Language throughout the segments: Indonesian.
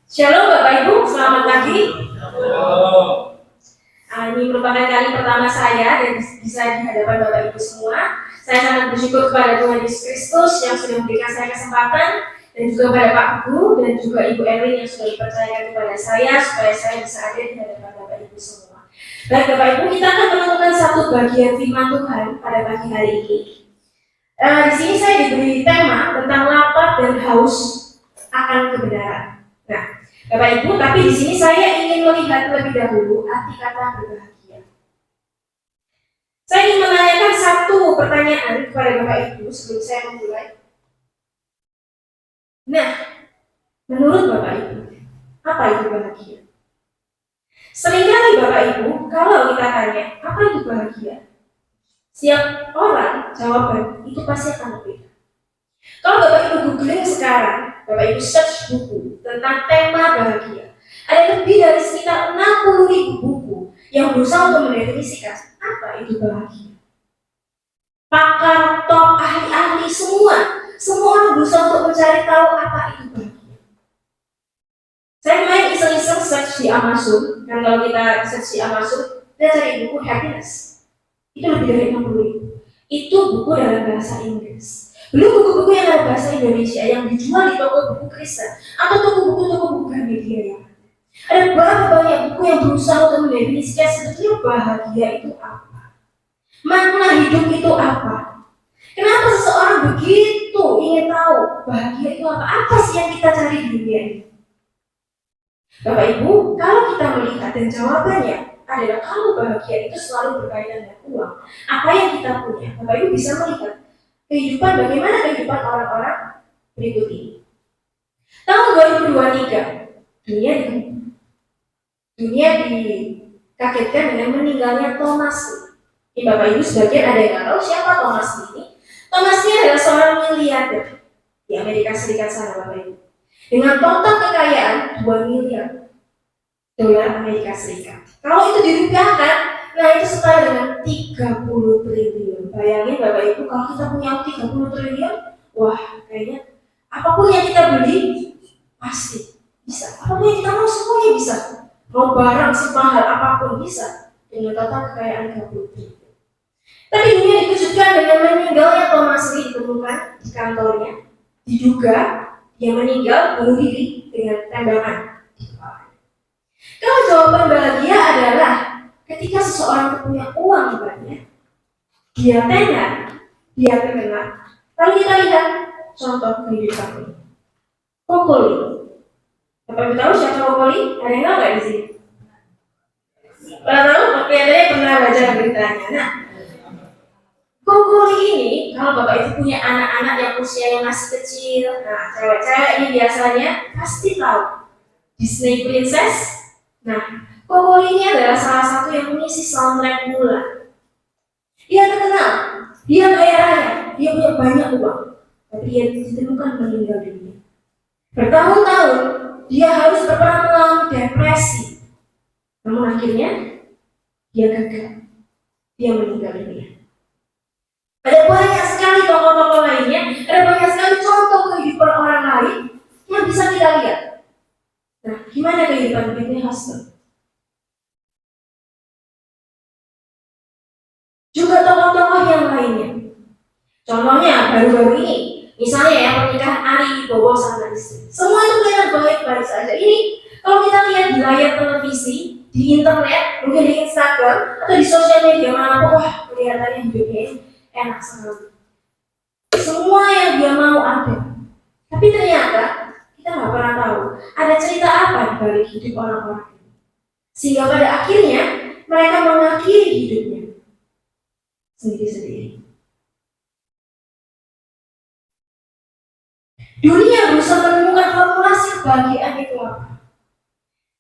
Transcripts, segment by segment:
Shalom Bapak Ibu, selamat pagi. Ini merupakan kali pertama saya dan bisa di hadapan Bapak Ibu semua. Saya sangat bersyukur kepada Tuhan Yesus Kristus yang sudah memberikan saya kesempatan, dan juga kepada Pak Guru dan juga Ibu Erwin yang sudah dipercayakan kepada saya supaya saya bisa ada di hadapan Bapak Ibu semua. Baik Bapak Ibu, kita akan menemukan satu bagian firman Tuhan pada pagi hari ini. Di sini saya diberi tema tentang lapar dan haus akan kebenaran. Nah, Bapak Ibu, tapi di sini saya ingin melihat terlebih dahulu arti kata berbahagia. Saya ingin menanyakan satu pertanyaan kepada Bapak Ibu sebelum saya memulai. Nah, menurut Bapak Ibu, apa itu bahagia? Seringkali Bapak Ibu, kalau kita tanya, apa itu bahagia? Setiap orang jawaban itu pasti akan berbeda. Kalau Bapak Ibu googling sekarang, Bapak Ibu search buku tentang tema bahagia, ada lebih dari sekitar 60.000 buku yang berusaha untuk mendefinisikan apa itu bahagia. Pakar, top, ahli-ahli, semua orang berusaha untuk mencari tahu apa itu bahagia. Saya main iseng-iseng search di Amazon, dan kalau kita search di Amazon, kita cari buku happiness. Itu lebih dari 60.000. Itu buku dalam bahasa Inggris. Belum buku-buku yang dalam bahasa Indonesia yang dijual di toko buku Kristen atau toko buku Gramedia yang ada berapa banyak buku yang berusaha untuk mendefinisikan sebetulnya bahagia itu apa, makna hidup itu apa. Kenapa seseorang begitu ingin tahu bahagia itu apa sih yang kita cari di dunia ini? Bapak Ibu, kalau kita melihat dan jawabannya adalah kalau bahagia itu selalu berkaitan dengan uang, apa yang kita punya, Bapak Ibu bisa melihat bagaimana kehidupan orang-orang berikut ini. Tahun 2023, dunia dikagetkan dengan meninggalnya Thomas Lee. Ini Bapak Ibu sebagian ada yang tahu siapa Thomas Lee ini? Thomas Lee adalah seorang miliarder di Amerika Serikat sana, Bapak Ibu, dengan total kekayaan 2 miliar dolar Amerika Serikat. Kalau itu dirupiahkan, nah itu setara dengan 30 triliun. Bayangin Bapak Ibu, kalau kita punya 30 triliun, wah kayaknya apapun yang kita beli pasti bisa. Apapun yang kita mau semuanya bisa. Mau barang semahal apapun bisa dengan total kekayaan 30 triliun. Tapi dunia dikejutkan dengan meninggalnya Thomas Lee ditemukan di kantornya. Diduga dia meninggal bunuh diri dengan tembakan di kepala. Kalau jawaban bahagia adalah ketika seseorang punya uang banyak, dia tenar, dia terkenal. Lalu kita lihat contoh kehidupan ini. Kokoli. Bapak tahu siapa Kokoli? Ada yang tahu nggak di sini? Kalau tahu, kelihatannya pernah baca beritanya. Nah, Kokoli ini, kalau Bapak itu punya anak-anak yang usianya masih kecil, nah cewek-cewek ini biasanya pasti tahu Disney Princess. Nah, Kokoli ini adalah salah satu yang mengisi soundtrack Mulan. Dia terkenal, dia kaya raya, dia punya banyak uang, tapi dia ditemukan meninggal dunia. Bertahun-tahun dia harus berperang melawan depresi, namun akhirnya dia gagal, dia meninggal dunia. Ada banyak sekali tokoh-tokoh lainnya, ada banyak sekali contoh kehidupan orang lain yang bisa kita lihat. Nah, gimana kehidupan Whitney Houston? Juga tokoh-tokoh yang lainnya. Contohnya baru-baru ini, misalnya ya pernikahan Ari Wibowo sama istri. Semua itu kelihatan baik-baik saja. Ini kalau kita lihat di layar televisi, di internet, mungkin di Instagram atau di sosial media manapun, wah kelihatannya hidupnya ini enak sekali. Semua yang dia mau ada. Tapi ternyata kita nggak pernah tahu ada cerita apa di balik hidup orang-orang ini. Sehingga pada akhirnya mereka mengakhiri hidupnya sendiri-sendiri. Dunia berusaha menemukan formulasi kebahagiaan itu apa?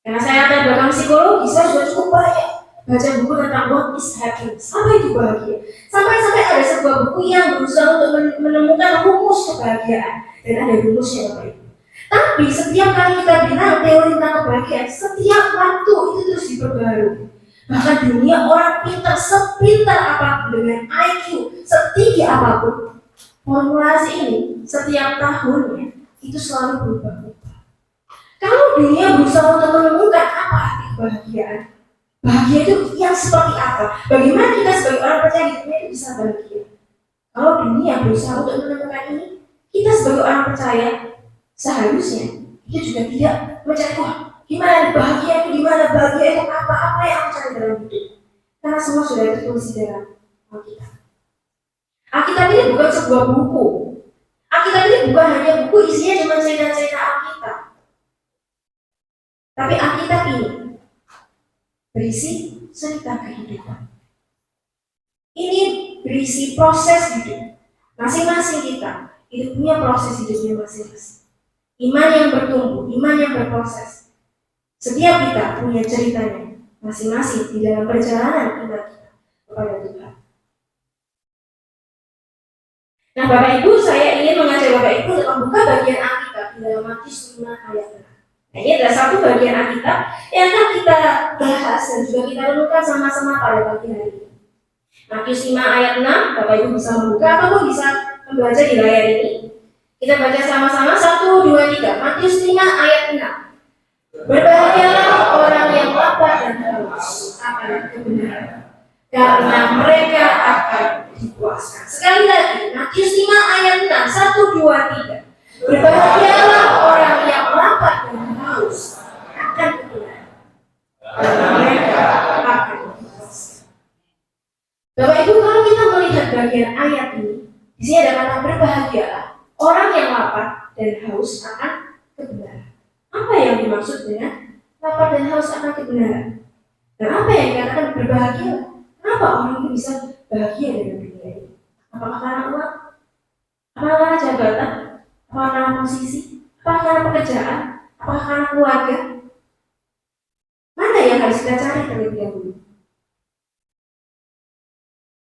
Karena saya latar belakang psikologi, saya sudah cukup banyak baca buku tentang what is happiness, apa itu bahagia. Sampai-sampai ada sebuah buku yang berusaha untuk menemukan rumus kebahagiaan, dan ada rumusnya Bapak Ibu. Tapi setiap kali kita bilang teori tentang kebahagiaan, setiap waktu itu terus diperbarui. Bahkan dunia orang pintar, sepintar apapun dengan IQ setinggi apapun, formulasi ini setiap tahunnya itu selalu berubah-ubah. Kalau dunia berusaha untuk menemukan apa arti kebahagiaan. Bahagia itu yang seperti apa? Bagaimana kita sebagai orang percaya di dunia itu bisa bahagia? Kalau dunia berusaha untuk menemukan ini, kita sebagai orang percaya seharusnya itu juga tidak mencari, wah, gimana bahagia itu, gimana bahagia itu apa yang aku cari dalam hidup. Karena semua sudah tertulis di dalam Alkitab. Alkitab ini bukan sebuah buku. Alkitab ini bukan hanya buku isinya cuma cerita-cerita Alkitab. Tapi Alkitab ini berisi cerita kehidupan. Ini berisi proses hidup. Masing-masing kita itu punya proses hidupnya masing-masing. Iman yang bertumbuh, iman yang berproses. Setiap kita punya ceritanya masing-masing di dalam perjalanan iman kita kepada Tuhan. Nah, Bapak Ibu, saya ingin mengajak Bapak Ibu untuk membuka bagian Alkitab di dalam Matius 5 ayat 6. Nah, ini adalah satu bagian Alkitab yang akan kita bahas dan juga kita renungkan sama-sama pada pagi hari ini. Matius 5 ayat 6, Bapak Ibu bisa membuka ataupun bisa membaca di layar ini. Kita baca sama-sama, 1, 2, 3. Matius 5 ayat 6. Berbahagialah orang yang lapar dan haus akan kebenaran, karena mereka akan dipuaskan. Sekali lagi, Matius 5 ayat 6, 1, 2, 3. Berbahagialah orang yang lapar dan haus akan kebenaran, karena mereka akan dipuaskan. Bapak Ibu, kalau kita melihat bagian ayat ini, di sini ada kata berbahagialah orang yang lapar dan haus akan kebenaran. Apa yang dimaksud dengan lapar dan haus akan kebenaran? Dan apa yang dikatakan berbahagia? Kenapa orang itu bisa bahagia dengan dunia ini? Apakah karena uang? Apakah karena jabatan? Apakah karena posisi? Apakah karena pekerjaan? Apakah karena keluarga? Mana yang harus kita cari terlebih dahulu?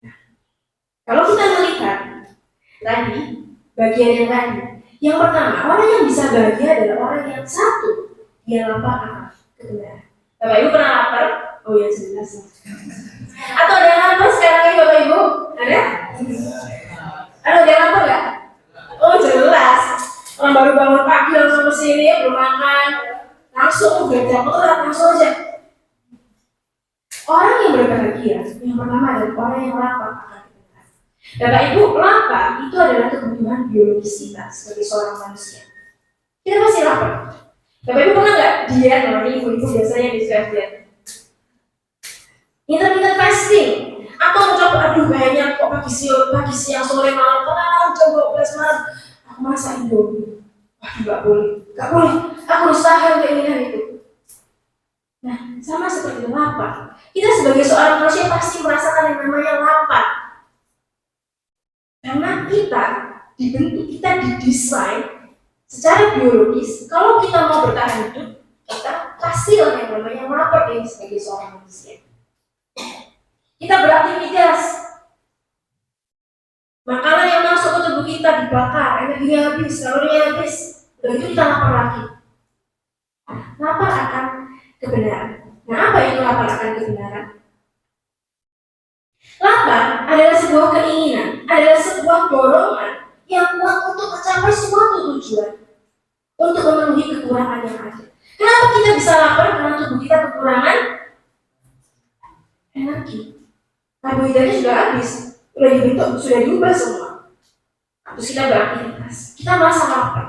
Nah, kalau kita melihat tadi, bagian yang tadi, yang pertama, orang yang bisa bahagia adalah orang yang satu, dia lapar akan kebenaran. Bapak Ibu pernah lapar? Oh ya, jelas. Atau ada yang lapar sekarang ini Bapak Ibu? Ada? Ada yang lapar nggak? Oh jelas. Orang baru bangun pagi langsung ke sini, belum makan, langsung gajah berat, langsung aja. Orang yang berbahagia, yang pertama adalah orang yang lapar akan kebenaran. Bapak Ibu, lapar itu adalah kebutuhan biologis kita sebagai seorang manusia. Kita pasti lapar. Bapak Ibu pernah nggak diet? Kalau ibu-ibu biasanya diet. Intermittent fasting atau mencoba, aduh kayaknya kok pagi siang sore malam coba 12 malam aku masak Indomie. Waduh nggak boleh. Aku harus tahan keinginan itu. Nah, sama seperti lapar. Kita sebagai seorang manusia pasti merasakan yang namanya lapar. Karena kita dibentuk, kita didesain secara biologis. Kalau kita mau bertahan hidup, kita pasti yang namanya lapar ini sebagai seorang manusia. Kita beraktivitas, makanan yang masuk ke tubuh kita dibakar, energinya habis, kalorinya habis, dan itu kita lapar lagi. Lapar akan kebenaran. Nah, apa itu lapar akan kebenaran? Lapar adalah sebuah keinginan, adalah sebuah dorongan yang kuat untuk mencapai suatu tujuan, untuk memenuhi kekurangan yang ada. Kenapa kita bisa lapar? Karena tubuh kita kekurangan energi. Karbohidratnya sudah habis, sudah dibentuk, sudah diubah semua. Terus kita beraktivitas, kita merasa lapar.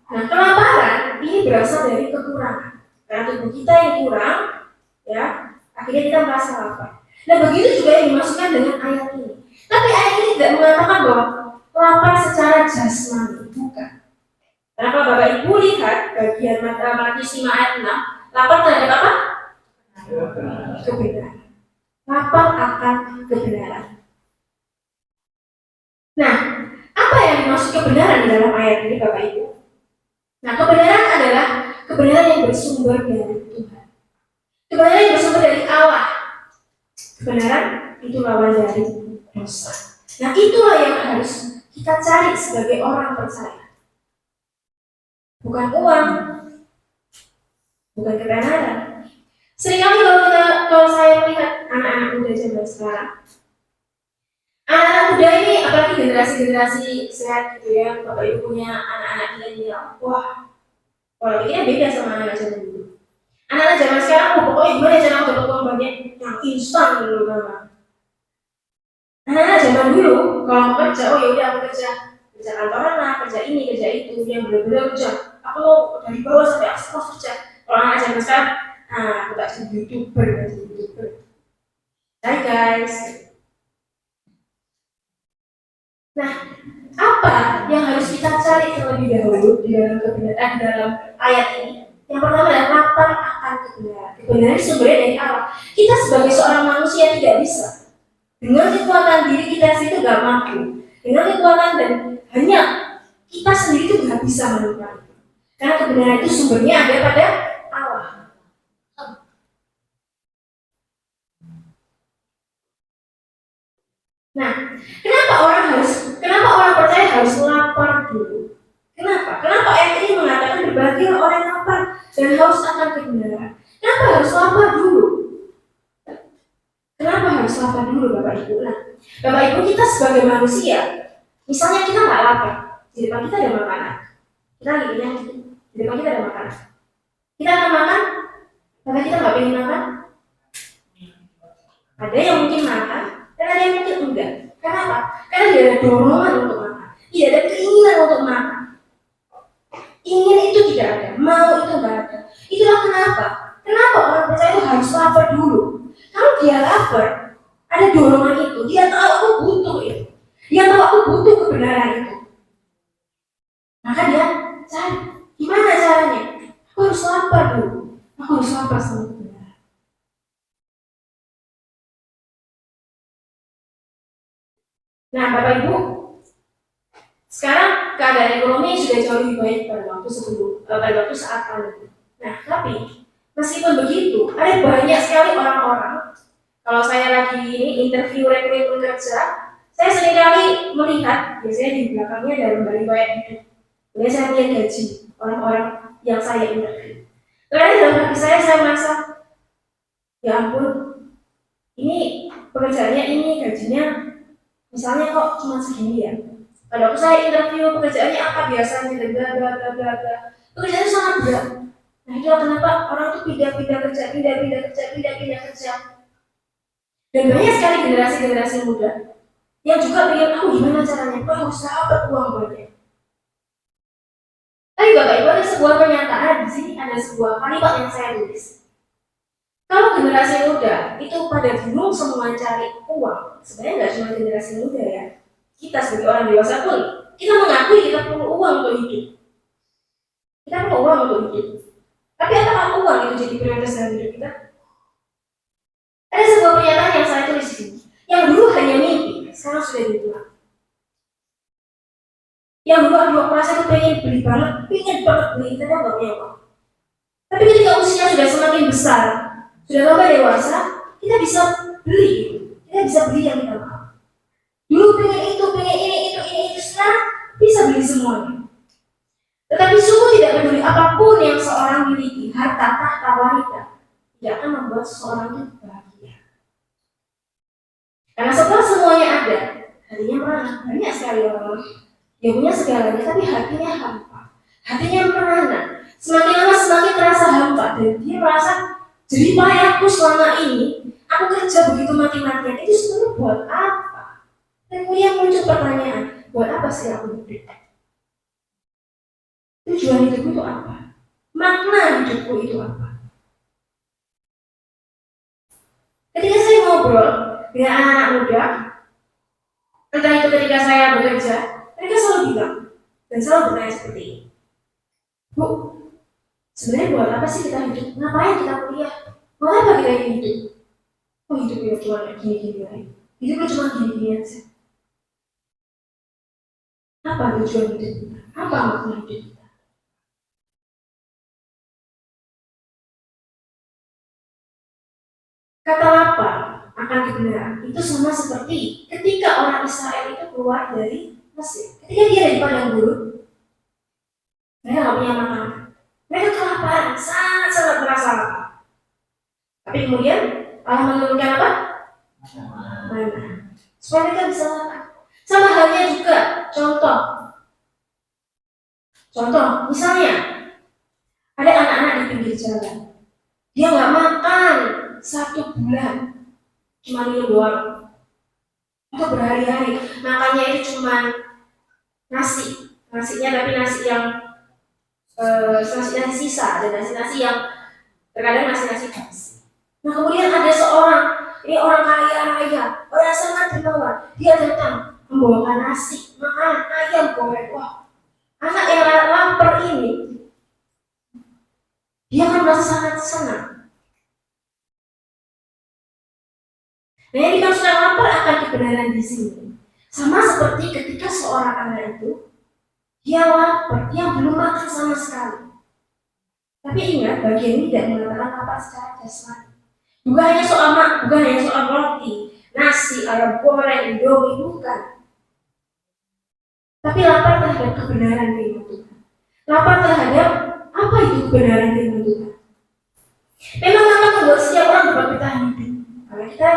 Nah, kelaparan ini berasal dari kekurangan. Karena tubuh kita yang kurang, ya, akhirnya kita merasa lapar. Nah, begitu juga yang dimaksudkan dengan ayat ini. Tapi ayat ini tidak mengatakan bahwa lapar secara jasmani, bukan. Karena kalau Bapak Ibu lihat bagian Matius 5 ayat 6, lapar terhadap apa? Kebenaran. Lapar akan kebenaran. Nah, apa yang dimaksud kebenaran di dalam ayat ini Bapak Ibu? Nah, kebenaran adalah kebenaran yang bersumber dari Tuhan. Kebenaran yang bersumber dari Allah. Kebenaran itu lawan dari dosa. Nah, itulah yang harus kita cari sebagai orang percaya. Bukan uang, bukan kebenaran. Seringkali kalau saya melihat anak-anak muda zaman sekarang, anak-anak muda ini apalagi generasi-generasi sehat gitu ya, Bapak Ibu punya anak-anak milenial, wah Pola pikirnya beda sama anak zaman dulu. Anak-anak zaman sekarang, pokoknya gimana cara dapat uang banyak yang instan dulu kan. Anak-anak zaman dulu kalau mau kerja, oh ya udah aku kerja kantoran lah, kerja ini, kerja itu, yang benar-benar kerja. Aku dari bawah sampai atas kerja. Kalau anak zaman sekarang, aku tak jadi youtuber, Hai guys. Nah, apa yang harus kita cari terlebih dahulu di dalam kebenaran dalam ayat ini? Yang pertama adalah lapar akan kebenaran. Kebenaran sumbernya dari Allah. Kita sebagai seorang manusia tidak bisa. Dengan kekuatan diri kita sendiri nggak mampu. Dengan kekuatan dan hanya kita sendiri itu nggak bisa menemukan. Karena kebenaran itu sumbernya ada pada Allah. Nah, kenapa orang percaya harus lapar dulu? Kenapa? Kenapa ayat ini mengatakan berbahagia orang yang lapar dan haus akan kebenaran? Kenapa harus lapar dulu? Kenapa harus lapar dulu, Bapak Ibu? Nah, Bapak Ibu, kita sebagai manusia, misalnya kita nggak lapar, di depan kita ada makanan. Kita lagi kenyang, di depan kita ada makanan. Kita akan makan, karena kita nggak pengen makan. Ada yang mungkin makan, dan ada yang mungkin enggak. Kenapa? Karena tidak ada dorongan untuk makan, tidak ada keinginan untuk makan. Ingin itu tidak ada, mau itu enggak ada. Itulah kenapa. Kenapa orang percaya itu harus lapar dulu? Kalau dia lapar, ada dorongan itu. Dia tahu aku butuh itu. Dia tahu aku butuh kebenaran itu. Maka dia cari. Gimana caranya? Aku harus lapar dulu. Aku harus lapar sama kebenaran. Nah, Bapak Ibu, sekarang keadaan ekonomi sudah jauh lebih baik pada waktu saat pandemi. Nah, tapi meskipun begitu, ada banyak sekali orang-orang. Kalau saya lagi interview rekrutmen kerja, saya seringkali melihat, biasanya di belakangnya ada lembar riwayat hidup. Kemudian saya melihat gaji orang-orang yang saya interview. Karena dalam hati saya merasa, ya ampun, ini pekerjaannya ini gajinya, misalnya kok cuma segini ya. Pada waktu saya interview pekerjaannya apa biasanya dan bla bla bla bla bla. Pekerjaannya sangat berat. Nah itulah kenapa orang itu pindah-pindah kerja. Dan banyak sekali generasi muda yang juga pengen tahu gimana caranya, kok harus dapat uang banyak. Tapi Bapak Ibu, ada sebuah pernyataan di sini, ada sebuah kalimat yang saya tulis. Kalau generasi muda itu pada bingung semua cari uang, sebenarnya nggak cuma generasi muda ya. Kita sebagai orang dewasa pun, kita mengakui kita perlu uang untuk hidup. Kita perlu uang untuk hidup. Tapi apakah uang itu jadi prioritas dalam hidup kita? Ada sebuah pernyataan yang saya tulis di sini. Yang dulu hanya mimpi, sekarang sudah dibuat. Yang dulu aku merasa itu pengen banget beli, kita nggak punya uang. Tapi ketika usia sudah semakin besar, sudah tambah dewasa, kita bisa beli. Kita bisa beli yang kita mau. Dulu pengen itu, pengen ini, sekarang bisa beli semuanya. Tetapi sungguh tidak peduli apapun yang seorang miliki, harta, tahta, wanita, tidak akan membuat seseorang itu bahagia. Karena setelah semuanya ada, hatinya merana. Banyak sekali orang yang punya segalanya, tapi hatinya hampa. Hatinya merana. Semakin lama semakin terasa hampa, dan dia merasa jerih payahku selama ini, aku kerja begitu mati-matian, itu sebenarnya buat apa? Dan kemudian muncul pertanyaan, buat apa sih aku hidup? Tujuan hidupku itu apa? Makna hidupku itu apa? Ketika saya ngobrol dengan anak-anak muda, entah itu ketika saya bekerja, mereka selalu bilang dan selalu bertanya seperti ini, Bu, sebenarnya buat apa sih kita hidup? Ngapain kita kuliah? Buat apa kita hidup? Oh hidup ya cuma gini-gini aja. Hidup cuma gini-gini aja. Apa tujuan hidup kita? Apa makna hidup kita? Kata lapar akan kebenaran itu sama seperti ketika orang Israel itu keluar dari Mesir. Ketika dia ada di padang gurun, mereka nggak punya makanan. Mereka kelaparan, sangat merasa lapar. Tapi kemudian Allah menurunkan apa? Mana? Supaya mereka bisa makan. Sama halnya juga contoh, misalnya cuma minum doang, atau berhari-hari makannya itu cuma nasinya tapi nasi yang nasi sisa dan nasi yang terkadang nasi basi. Nah kemudian ada seorang, ini orang kaya raya, orang sangat dermawan, dia datang membawakan nasi, makan ayam goreng. Wah, anak yang lapar ini, dia akan merasa sangat senang. Nah yang dimaksudkan lapar akan kebenaran di sini, sama seperti ketika seorang anak itu, dia lapar, dia belum makan sama sekali. Tapi ingat, bagian ini tidak mengatakan lapar secara jasmani. Bukan hanya soal roti, nasi, ayam goreng, indomie, bukan. Tapi lapar terhadap kebenaran firman Tuhan. Lapar terhadap apa itu kebenaran firman Tuhan. Memang akan membuat setiap orang dapat bertahan hidup. Karena kita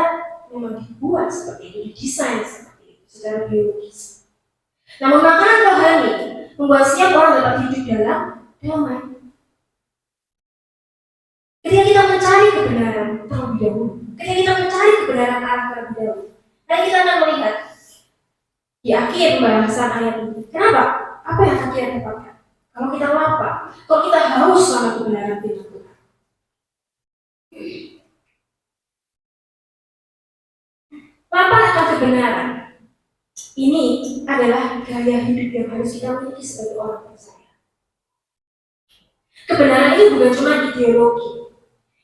memang dibuat seperti itu, didesain seperti itu, secara biologis. Namun makanan rohani membuat setiap orang dapat hidup dalam damai. Ketika kita mencari kebenaran terlebih dahulu, ketika kita mencari kebenaran Allah terlebih dahulu, nanti kita akan melihat di akhir pembahasan ayat ini. Kenapa? Apa yang akan kita dapatkan? Kalau kita lapar, kalau kita haus sama kebenaran firman Tuhan. Lapar akan kebenaran. Ini adalah gaya hidup yang harus kita miliki sebagai orang percaya. Kebenaran itu bukan cuma ideologi.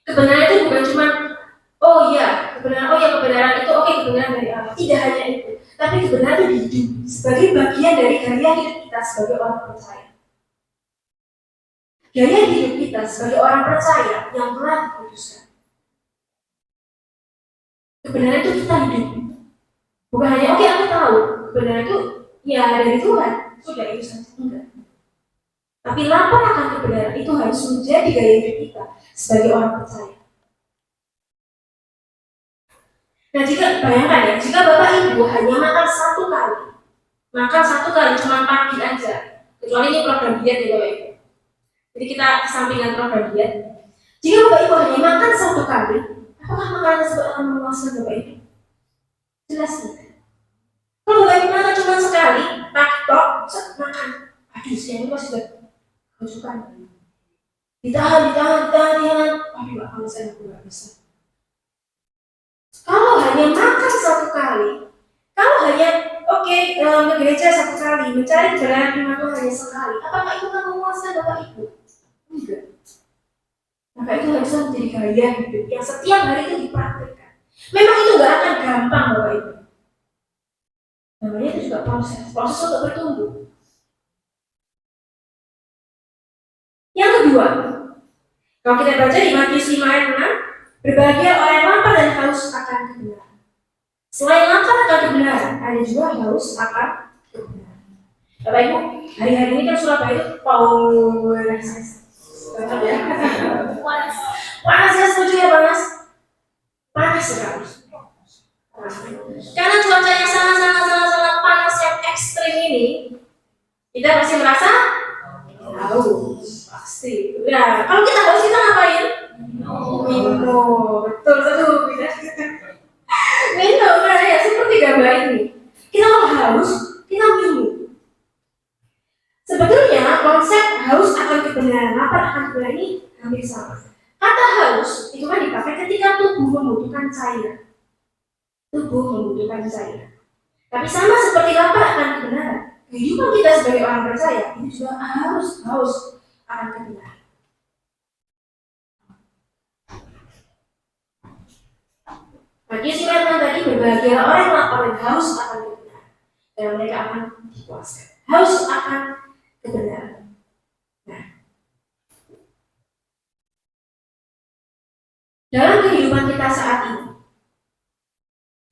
Kebenaran itu bukan cuma kebenaran itu kebenaran dari Allah. Tidak hanya itu, tapi kebenaran itu hidup sebagai bagian dari gaya hidup kita sebagai orang percaya. Gaya hidup kita sebagai orang percaya yang telah dikuduskan. Kebenaran itu kita hidup. Bukan hanya aku tahu kebenaran itu ya dari Tuhan, sudah itu saja, enggak. Tapi lapar akan kebenaran itu harus menjadi gaya hidup kita sebagai orang percaya. Nah bayangkan ya, jika Bapak Ibu hanya makan satu kali cuma pagi aja, kecuali ini program diet ya Bapak Ibu. Jadi kita kesampingan program diet. Jika Bapak Ibu hanya makan satu kali, apakah makanan tersebut akan memuaskan Bapak Ibu? Jelas tidak. Kalau Bapak Ibu makan cuma sekali, tok, makan. Aduh, siang itu masih kesukaan. Ditahan. Aduh, kalau saya nggak bisa. Kalau hanya makan satu kali, kalau hanya ke gereja satu kali, mencari kebenaran firman Tuhan hanya sekali, apakah itu akan memuaskan Bapak Ibu? Enggak. Maka itu harusnya menjadi gaya hidup yang setiap hari itu dipraktikkan. Memang itu nggak akan gampang Bapak Ibu. Namanya itu juga proses untuk bertumbuh. Yang kedua, kalau kita baca di Matius 5 ayat 6, berbahagia orang yang lapar dan haus akan kebenaran. Selain lapar akan kebenaran, ada juga haus akan kebenaran. Bapak Ibu, hari-hari ini kan Surabaya itu panas ya, setuju ya panas sekali. Karena cuacanya sangat panas yang ekstrim ini, kita pasti merasa haus, pasti. Nah, kalau kita haus kita ngapain? Minum, betul kita minum. Nah ya seperti gambar ini, kita kalau haus kita minum. Sebetulnya konsep haus akan kebenaran, lapar akan kebenaran ini hampir sama. Kata haus itu kan dipakai ketika tubuh membutuhkan cairan. Tapi sama seperti lapar akan kebenaran, kehidupan kita sebagai orang percaya itu juga harus haus akan kebenaran. Matius 5 tadi, berbahagialah orang yang lapar dan haus akan kebenaran, dan mereka akan dipuaskan. Haus akan kebenaran. Nah, dalam kehidupan kita saat ini,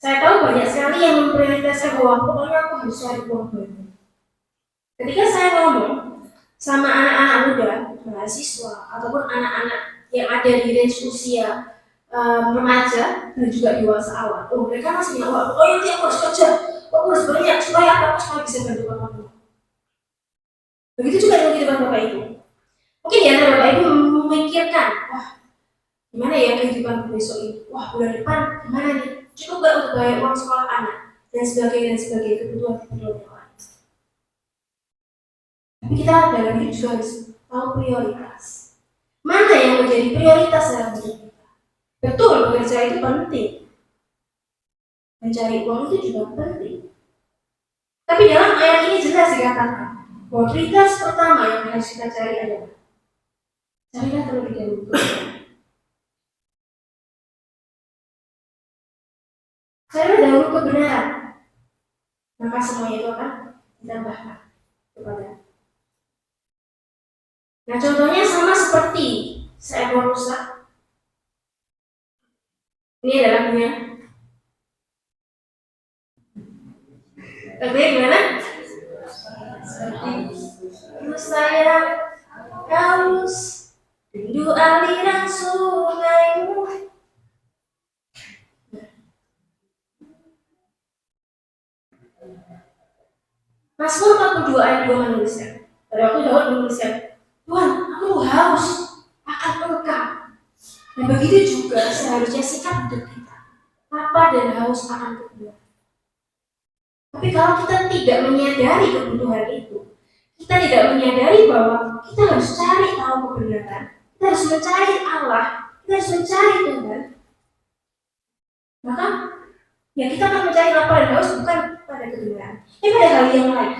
saya tahu banyak sekali yang memprioritaskan uang, pokoknya aku harus cari uang banyak. Ketika saya ngomong sama anak-anak muda, mahasiswa, ataupun anak-anak yang ada di range usia remaja dan juga dewasa awal, mereka masih punya uang, pokoknya nanti aku harus kerja, aku harus banyak supaya aku bisa bantu kamu. Begitu juga dengan kehidupan Bapak Ibu. Mungkin ya Bapak Ibu memikirkan, wah gimana ya kehidupan besok ini, wah bulan depan gimana nih? cukup gak untuk bayar uang sekolah anak dan sebagainya kebutuhan yang lain. Tapi kita dalam hidup juga harus tahu prioritas. Mana yang menjadi prioritas dalam hidup kita? Betul, bekerja itu penting. Mencari uang itu juga penting. Tapi dalam ayat ini jelas dikatakan bahwa prioritas pertama yang harus kita cari adalah carilah terlebih dahulu kebenaran. Carilah dahulu kebenaran, maka semuanya itu akan ditambahkan kepada. Nah, contohnya sama seperti seekor rusa. Ini adalah punya. Tapi gimana? Seperti rusa yang haus, rindu aliran sungaimu. Mazmur 42 ayat 2 menuliskan. Pada waktu Daud menuliskan, Tuhan, aku haus akan Engkau. Dan begitu juga seharusnya sikap hidup kita. Lapar dan haus akan kebenaran. Tapi kalau kita tidak menyadari kebutuhan itu, kita tidak menyadari bahwa kita harus cari tahu kebenaran, kita harus mencari Allah, kita harus mencari Tuhan, maka ya kita akan mencari lapar dan haus bukan pada kebenaran, tapi pada hal yang lain.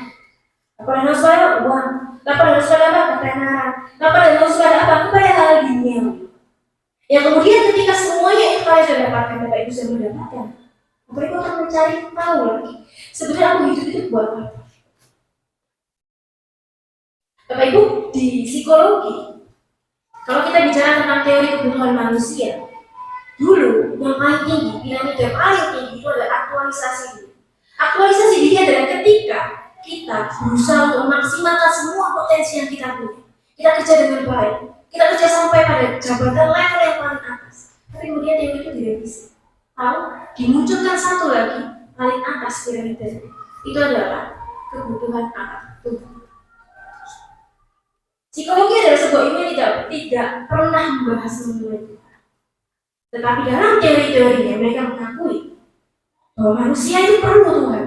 Lapar dan haus pada uang, lapar dan haus pada apa? Ketenaran, lapar dan haus pada apa? Kepada hal dunia. Yang kemudian ketika semuanya itu kalian sudah dapatkan, Bapak Ibu sudah mendapatkan, Bapak Ibu akan mencari tahu lagi sebenarnya aku hidup itu buat apa. Bapak Ibu, di psikologi, kalau kita bicara tentang teori kebutuhan manusia, dulu yang paling tinggi, piramida yang paling tinggi itu adalah aktualisasi diri. Aktualisasi diri adalah ketika kita berusaha untuk memaksimalkan semua potensi yang kita punya. Kita kerja dengan baik, kita kerja sampai pada jabatan level yang paling atas. Tapi kemudian teori itu tidak bisa. Tahu, dimunculkan satu lagi paling atas piramida itu adalah kebutuhan akan Tuhan. Psikologi adalah sebuah ilmu yang tidak pernah membahas mengenai Tuhan. Tetapi dalam teori-teorinya mereka mengakui bahwa manusia itu perlu Tuhan.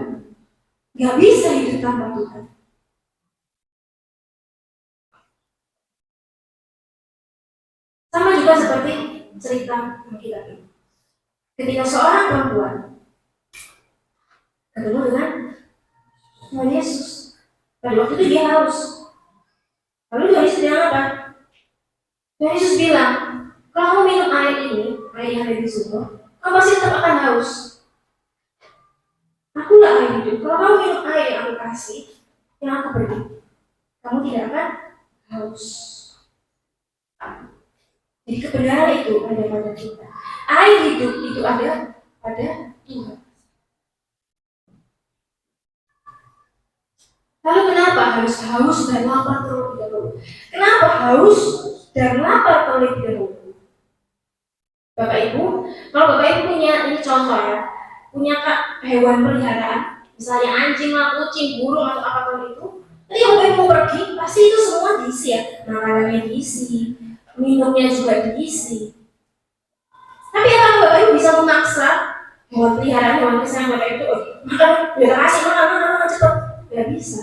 Gak bisa hidup tanpa Tuhan. Sama juga seperti cerita Alkitab ini. Ketika seorang perempuan ketemu dengan Tuhan Yesus, pada waktu itu dia haus. Lalu Tuhan Yesus bilang apa? Tuhan Yesus bilang, kalau kamu minum air ini, air yang ada di sumur, kamu pasti tetap akan haus. Aku lah air hidup. Kalau kamu minum air yang aku kasih, yang aku beri, kamu tidak akan haus. Jadi kebenaran itu ada pada kita. Air hidup itu ada pada Tuhan. Lalu kenapa harus haus dan lapar terlebih dahulu? Kenapa haus dan lapar terlebih dahulu? Bapak Ibu, kalau Bapak Ibu punya, ini contoh ya, punya hewan peliharaan, misalnya anjing, kucing, burung atau apapun itu, nanti Bapak Ibu mau pergi, pasti itu semua diisi ya, makanannya diisi, minumnya juga diisi. Tapi apakah Bapak Ibu bisa memaksa hewan peliharaan, hewan kesayangan Bapak Ibu, makan, udah kasih makan cepat, nggak bisa.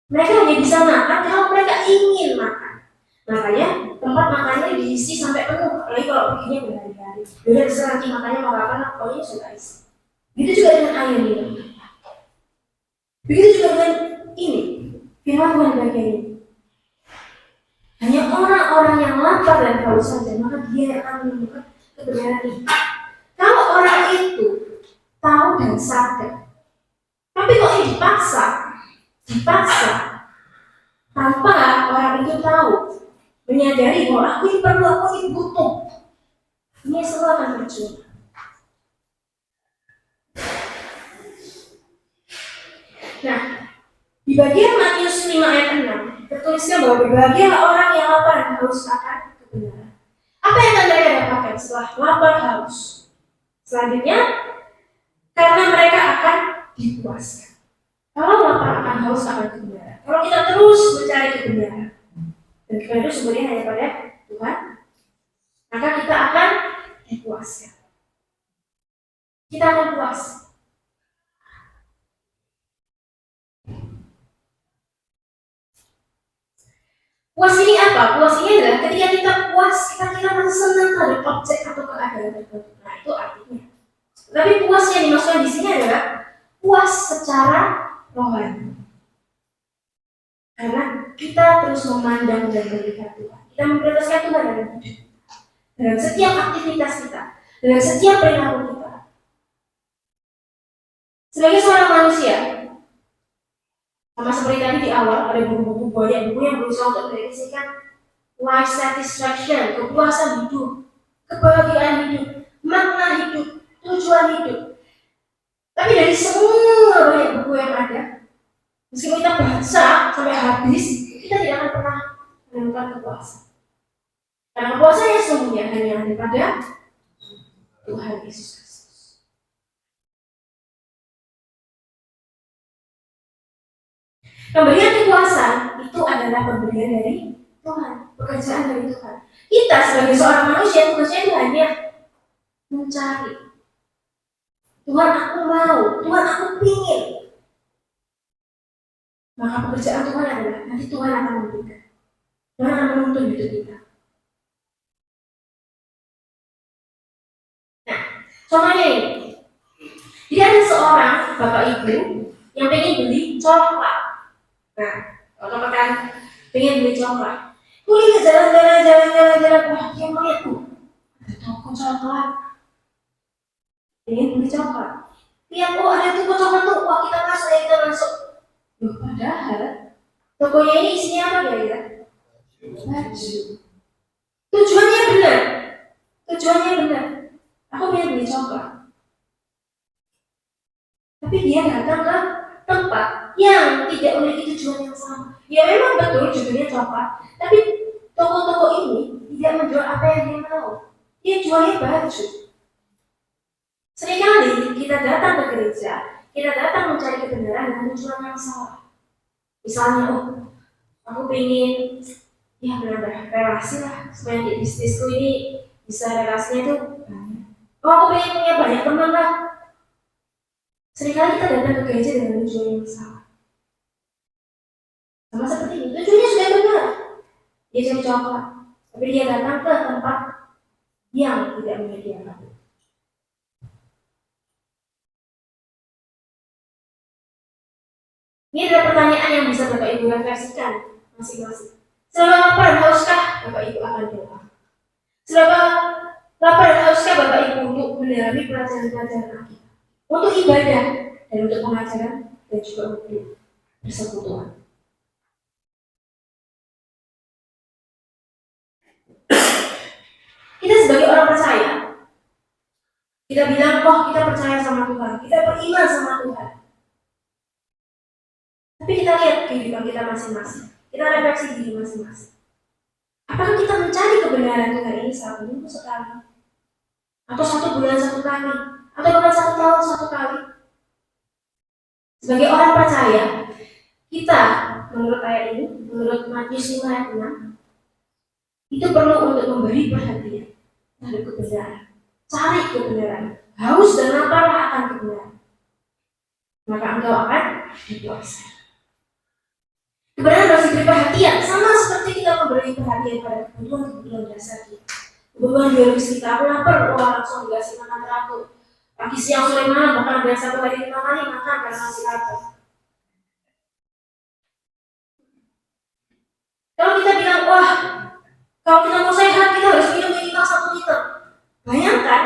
Mereka hanya bisa makan kalau mereka ingin makan. Makanya tempat makannya diisi sampai penuh, apalagi kalau perginya berhari-hari. Udah terserah nanti makannya mau kapan, pokoknya sudah isi. Begitu juga dengan air minum. Begitu juga dengan ini, firman Tuhan bagian ini. Hanya orang-orang yang lapar dan haus saja, maka dia akan menemukan kebenaran ini. Kalau orang itu tahu dan sadar, tapi kok ini dipaksa tanpa orang itu tahu, menyadari bahwa aku ini perlu, aku ini butuh, ini semua akan percuma. Nah, di bagian Matius 5 ayat 6 tertuliskan bahwa berbahagialah orang yang lapar dan haus akan kebenaran. Apa yang akan mereka dapatkan setelah lapar haus? Selanjutnya, karena mereka akan dipuaskan. Kalau lapar akan haus akan kebenaran, kalau kita terus mencari kebenaran, dan kebenaran itu sebenarnya hanya pada Tuhan, maka kita akan dipuaskan. kita akan puas. Puas ini apa? Puas ini adalah ketika kita puas, kita kira merasa senang terhadap objek atau keadaan tertentu. Nah, itu artinya. Tapi puas yang dimaksudkan di sini adalah puas secara rohani. Karena kita terus memandang dan melihat Tuhan. Kita memprioritaskan Tuhan dalam hidup. Dalam setiap aktivitas kita, dalam setiap perilaku kita. Sebagai seorang manusia, sama seperti tadi di awal, ada buku-buku banyak buku yang berusaha untuk mendefinisikan life satisfaction, kepuasan hidup, kebahagiaan hidup, makna hidup, tujuan hidup. Tapi dari semua banyak buku yang ada, meskipun kita baca sampai habis, kita tidak akan pernah menemukan kepuasan. Karena kepuasan yang sesungguhnya hanya ada pada Tuhan Yesus Kristus. Pemberian kekuasaan itu adalah pemberian dari Tuhan, pekerjaan dari Tuhan. Kita sebagai seorang manusia, tugasnya itu hanya mencari. Tuhan, aku mau, Tuhan, aku pingin. Maka pekerjaan Tuhan adalah nanti Tuhan akan memberikan. Tuhan akan menuntun hidup kita. Nah, contohnya ini. Jadi ada seorang bapak ibu yang pengen beli coklat. Nah, kalau makan pengen beli coklat, kuliah jalan-jalan, wah dia melihat tuh ada toko coklat, pengen beli coklat. Lihat, oh ada toko coklat tuh, wah kita masuk. Loh, padahal tokonya ini isinya apa kira-kira? Baju. Tujuannya benar. Aku pengen beli coklat. Tapi dia datang ke tempat yang tidak memiliki tujuan yang sama. Ya memang betul judulnya coklat, tapi toko-toko ini tidak menjual apa yang dia mau. Dia jualnya baju. Seringkali kita datang ke gereja, kita datang mencari kebenaran dengan tujuan yang salah. Misalnya, oh, aku pengen ya benar-benar relasi lah supaya di bisnisku ini bisa relasinya tuh banyak. Oh, aku pengen punya banyak teman lah. Seringkali kita datang ke gereja dengan tujuan yang salah. Sama seperti ini, tujuannya sudah benar. Dia cari coklat, tapi dia datang ke tempat yang tidak memiliki apa-apa. Ini adalah pertanyaan yang bisa Bapak Ibu refleksikan masing-masing. Selama lapar dan hauskah Bapak Ibu akan doa? Selama lapar dan hauskah Bapak Ibu untuk mendalami pelajaran-pelajaran Alkitab, untuk ibadah dan untuk pengajaran dan juga untuk persekutuan. Kita sebagai orang percaya, kita bilang, oh kita percaya sama Tuhan, kita beriman sama Tuhan. Tapi kita lihat kehidupan kita masing-masing, kita refleksi diri masing-masing. Apakah kita mencari kebenaran Tuhan ini satu minggu sekali? Atau 1 bulan 1 kali? Atau bahkan 1 tahun 1 kali? Sebagai orang percaya, kita menurut ayat ini, menurut Matius 5 ayat 6, itu perlu untuk memberi perhatian terhadap kebenaran. Cari kebenaran, haus dan laparlah akan kebenaran. Maka engkau akan dikuasai. Kebenaran harus diberi perhatian, sama seperti kita memberi perhatian pada kebutuhan dasar kita. Kebutuhan biologis kita, aku lapar, wah langsung dikasih makan teratur. Pagi, siang, sore, malam, bahkan ada 1 hari 5 kali makan karena masih lapar. Kalau kita bilang, wah, kalau kita mau sehat, kita harus minum minimal 1 liter. Bayangkan,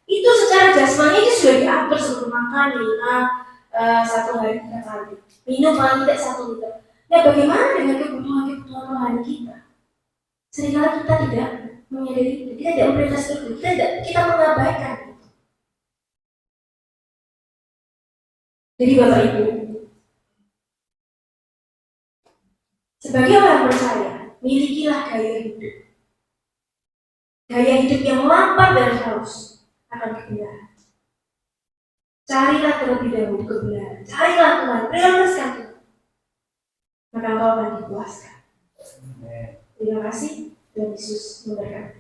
itu secara jasmani itu sudah diatur sebelum makan minimal 1 hari 3 kali. Minum paling tidak 1 liter. Nah, bagaimana dengan kebutuhan rohani kita? Seringkali kita tidak menyadari itu, kita tidak memprioritaskan itu, kita mengabaikan itu. Jadi Bapak Ibu, sebagai orang percaya, milikilah gaya hidup. Gaya hidup yang lapar dan haus akan kebenaran. Carilah terlebih dahulu kebenaran. Carilah Tuhan, prioritaskan Tuhan. Maka engkau akan dipuaskan. Terima kasih, Tuhan Yesus memberkati.